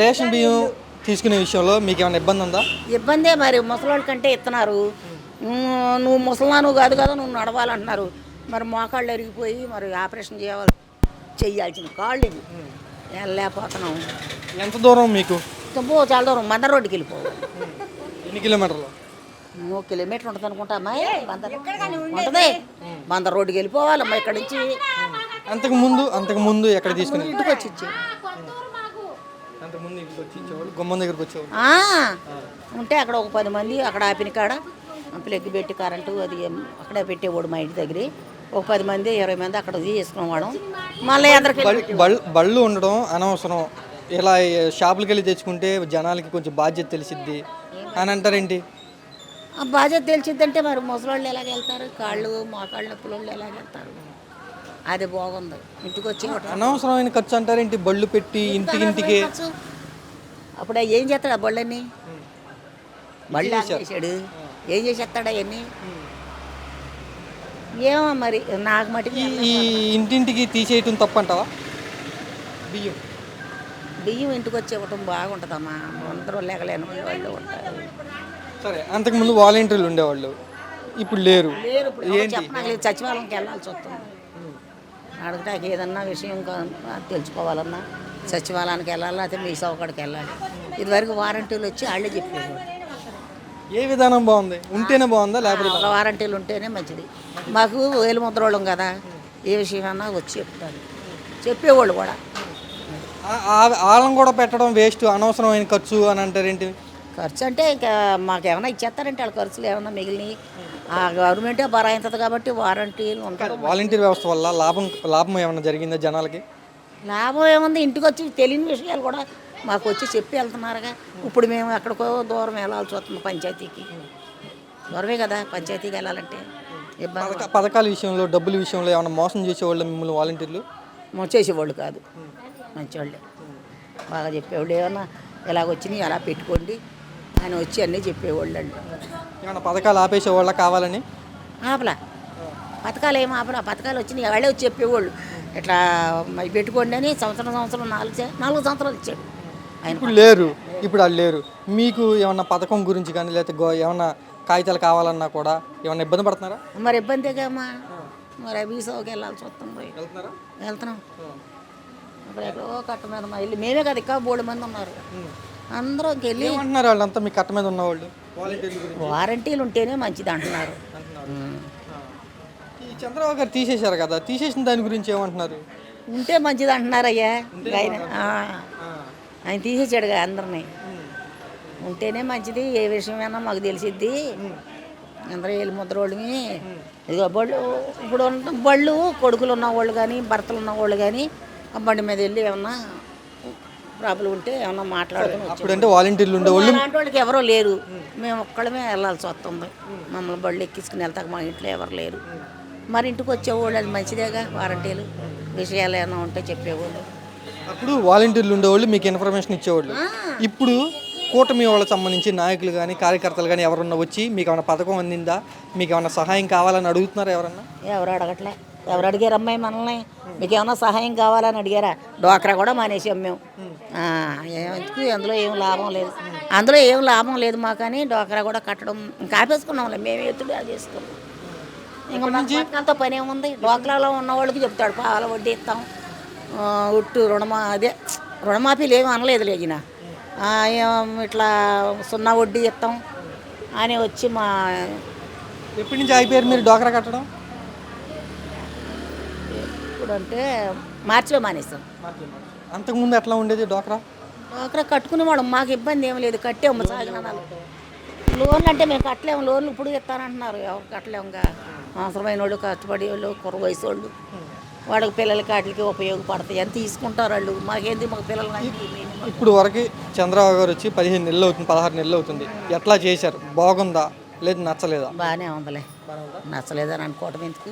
Ration బియ్యం తీసుకునే విషయంలో మీకు ఏమైనా ఇబ్బంది ఉందా? ఇబ్బందే మరి ముసలోళ్ళ కంటే ఇస్తున్నారు. నువ్వు ముసలాను కాదు కదా నువ్వు నడవాలంటున్నారు. మరి మోకాళ్ళు ఎరిగిపోయి మరి ఆపరేషన్ చెయ్యాల్సిన కాళ్ళు ఇవి వెళ్ళలేకపోతున్నాం. ఎంత దూరం మీకు? చాలా దూరం బందర్ రోడ్డుకి వెళ్ళిపోవాలి. ఎన్ని కిలోమీటర్లు? 3 కిలోమీటర్లు ఉంటుంది అనుకుంటామా. ఉంటుంది బందర్ రోడ్డుకి వెళ్ళిపోవాలమ్మా ఇక్కడ నుంచి. అంతకు ముందు ఎక్కడ తీసుకుని ఇంటికి వచ్చి ఇచ్చేది గుమ్మం దగ్గరకు వచ్చేవాళ్ళు. ఉంటే అక్కడ ఒక 10 మంది అక్కడ ఆపిన కాడ ప్లగ్ పెట్టి కరెంటు అది అక్కడే పెట్టేవాడు మా ఇంటి దగ్గర. ఒక 10 మంది 20 మంది అక్కడ చేసుకునేవాడు. మళ్ళీ అందరికి బళ్ళు ఉండడం అనవసరం, ఇలా షాపులకి వెళ్ళి తెచ్చుకుంటే జనాలకి కొంచెం బాధ్యత తెలిసిద్ది అని అంటారేంటి? ఆ బాధ్యత తెలిసిద్దంటే మరి ముసలోళ్ళు ఎలాగ వెళ్తారు? మోకాళ్ళు నొప్పుల వాళ్ళు ఎలాగ వెళ్తారు? అది బాగుంది. ఇంటికి వచ్చి అనవసరమైన ఖర్చు అంటారేంటి? బళ్ళు పెట్టి ఇంటికి అప్పుడు ఏం చేస్తాడు ఆ బళ్ళన్నీ? బళ్ళు చేశాడు, ఏం చేసేస్తాడు అవన్నీ? ఏమో మరి నాకు మటుకు ఈ ఇంటింటికి తీసేయటం తప్పంటావా? బియ్యం ఇంటికి వచ్చి ఇవ్వటం బాగుంటుందమ్మా. అందరూ లేకలేని వాళ్ళు ఉంటారు. సరే, అంతకుముందు వాలంటీర్లు ఉండేవాళ్ళు, ఇప్పుడు లేరు. చెప్పలేదు, సచివాలయంకి వెళ్ళాల్సి వస్తుంది. అడగటానికి ఏదన్నా విషయం తెలుసుకోవాలన్నా సచివాలయానికి వెళ్ళాలి, అయితే మీ సౌకడికి వెళ్ళాలి. ఇదివరకు వారంటీలు వచ్చి వాళ్ళే చెప్పేవాళ్ళు. ఏ విధానం బాగుంది? ఉంటేనే బాగుందా లేకపోతే? వారంటీలు ఉంటేనే మంచిది. మాకు వేలు ముద్రోళ్ళం కదా, ఏ విషయమన్నా వచ్చి చెప్తారు, చెప్పేవాళ్ళు కూడా. ఆళ్ళం కూడా పెట్టడం వేస్ట్, అనవసరమైన ఖర్చు అని అంటారేంటి? ఖర్చు అంటే ఇంకా మాకేమైనా ఇచ్చేస్తారంటే వాళ్ళ ఖర్చులు ఏమైనా మిగిలినవి ఆ గవర్నమెంటే భరాయించదు కాబట్టి వారంటీలు ఉంటాయి. వాలంటీర్ వ్యవస్థ వల్ల లాభం ఏమైనా జరిగిందా జనాలకి? లాభం ఏముంది? ఇంటికి వచ్చి తెలియని విషయాలు కూడా మాకు వచ్చి చెప్పి వెళ్తున్నారుగా. ఇప్పుడు మేము ఎక్కడికో దూరం వెళ్ళాల్సి వస్తుంది, పంచాయతీకి దూరమే కదా పంచాయతీకి వెళ్ళాలంటే ఇబ్బంది. పథకాల విషయంలో, డబ్బుల విషయంలో ఏమైనా మోసం చేసేవాళ్ళు మిమ్మల్ని వాలంటీర్లు? చేసేవాళ్ళు కాదు, మంచివాళ్ళే, బాగా చెప్పేవాళ్ళు. ఏమన్నా ఎలాగొచ్చినాయి అలా పెట్టుకోండి ఆయన వచ్చి అన్నీ చెప్పేవాళ్ళు అండి. ఏమన్నా పథకాలు ఆపేసేవాళ్ళ కావాలని? ఆపలా, పథకాలు ఏం ఆపలా. పథకాలు వచ్చినాయి వాళ్ళే వచ్చి చెప్పేవాళ్ళు, ఇట్లా పెట్టుకోండి అని. సంవత్సరం 4 సంవత్సరాలు ఇచ్చాడు ఆయన. ఇప్పుడు లేరు, ఇప్పుడు వాళ్ళు లేరు. మీకు ఏమన్నా పథకం గురించి కానీ లేకపోతే ఏమన్నా కాగితాలు కావాలన్నా కూడా ఏమన్నా ఇబ్బంది పడుతున్నారా? మరి ఇబ్బందిగా అమ్మా, మరి వీసాకి వెళ్ళాల్సి వస్తుంది. వెళ్తున్నాం ఇప్పుడు ఎక్కడో కట్ట మీద మా ఇల్లు మేమే కదా, ఇంకా 3 మంది ఉన్నారు. అందరూ ఇంకెళ్ళి ఏమంటున్నారు వాళ్ళంతా? మీ కట్ట మీద ఉన్నవాళ్ళు వారంటీలు ఉంటేనే మంచిది అంటున్నారు. ఈ చంద్రబాబు గారు తీసేశారు కదా, తీసేసిన దాని గురించి ఏమంటున్నారు? ఉంటే మంచిది అంటున్నారు అయ్యా. ఆయన తీసేసాడుగా అందరినీ. ఉంటేనే మంచిది, ఏ విషయమైనా మాకు తెలిసిద్ది. అందరూ వెళ్ళి ముద్రోళ్ళమి. ఇదిగో ఇప్పుడు బళ్ళు కొడుకులు ఉన్నవాళ్ళు కానీ భర్తలు ఉన్నవాళ్ళు కానీ ఆ బండి మీద వెళ్ళి ఏమన్నా ప్రాబ్లం ఉంటే ఏమన్నా మాట్లాడుకుని అప్పుడంటే వాలంటీర్లు ఉండేవాళ్ళు. అలాంటి వాళ్ళకి ఎవరో లేరు, మేము ఒక్కడమే వెళ్ళాల్సి వస్తుంది. మమ్మల్ని బళ్ళు ఎక్కించుకుని వెళ్తాక మా ఇంట్లో ఎవరు లేరు. మరి ఇంటికి వచ్చేవాళ్ళు అది మంచిదేగా. వారంటీలు విషయాలు ఏమైనా ఉంటే చెప్పేవాళ్ళు. అప్పుడు వాలంటీర్లు ఉండేవాళ్ళు, మీకు ఇన్ఫర్మేషన్ ఇచ్చేవాళ్ళు. ఇప్పుడు కూటమి వాళ్ళకి సంబంధించి నాయకులు కానీ కార్యకర్తలు కానీ ఎవరన్నా వచ్చి మీకు ఏమైనా పథకం అందిందా, మీకు ఏమైనా సహాయం కావాలని అడుగుతున్నారా ఎవరన్నా? ఎవరు అడగట్లే. ఎవరు అడిగారు అమ్మాయి మనల్ని? మీకు ఏమైనా సహాయం కావాలని అడిగారా? డ్వాక్రా కూడా మానేసాం మేము. అందులో ఏం లాభం లేదు, అందులో ఏం లాభం లేదు మాకు. కానీ డ్వాక్రా కూడా కట్టడం ఇంకా ఆపేసుకున్నాంలే. మేము ఎత్తుడు అది చేసుకున్నాం. ఇంకా పథకాలతో పని ఏముంది? డ్వాక్రాలో ఉన్న వాళ్ళకి చెప్తాడు పాల వడ్డీ ఇస్తాం, ఉట్టు రుణమాఫీలు ఏమి అనలేదు లేగిన, ఇట్లా 0 వడ్డీ ఇస్తాం అని వచ్చి మా. ఎప్పటి నుంచి అయిపోయారు మీరు డ్వాక్రా కట్టడం? ఇప్పుడు అంటే మార్చిలో మానేస్తాం. అంతకుముందు ఎట్లా ఉండేది డ్వాక్రా? కట్టుకునేవాళ్ళం, మాకు ఇబ్బంది ఏమి లేదు. కట్టాము సాగినాలు. లోన్లు అంటే మేము కట్టలేము, లోన్లు ఇప్పుడు ఇస్తానంటున్నారు. ఎవరు కట్టలేముగా. అవసరమైన వాళ్ళు, కష్టపడే వాళ్ళు, కుర్ర వయసు వాళ్ళు, వాళ్ళకి పిల్లలకి వాటికి ఉపయోగపడతాయి అని తీసుకుంటారు వాళ్ళు. మాకేంది, మాకు పిల్లలు. ఇప్పుడు వరకు చంద్రబాబు గారు వచ్చి 15 నెలలు అవుతుంది, 16 నెలలు అవుతుంది. ఎట్లా చేశారు? బాగుందా లేదు నచ్చలేదా? బాగానే ఉందిలే. నచ్చలేదని అనుకోవటం ఎందుకు?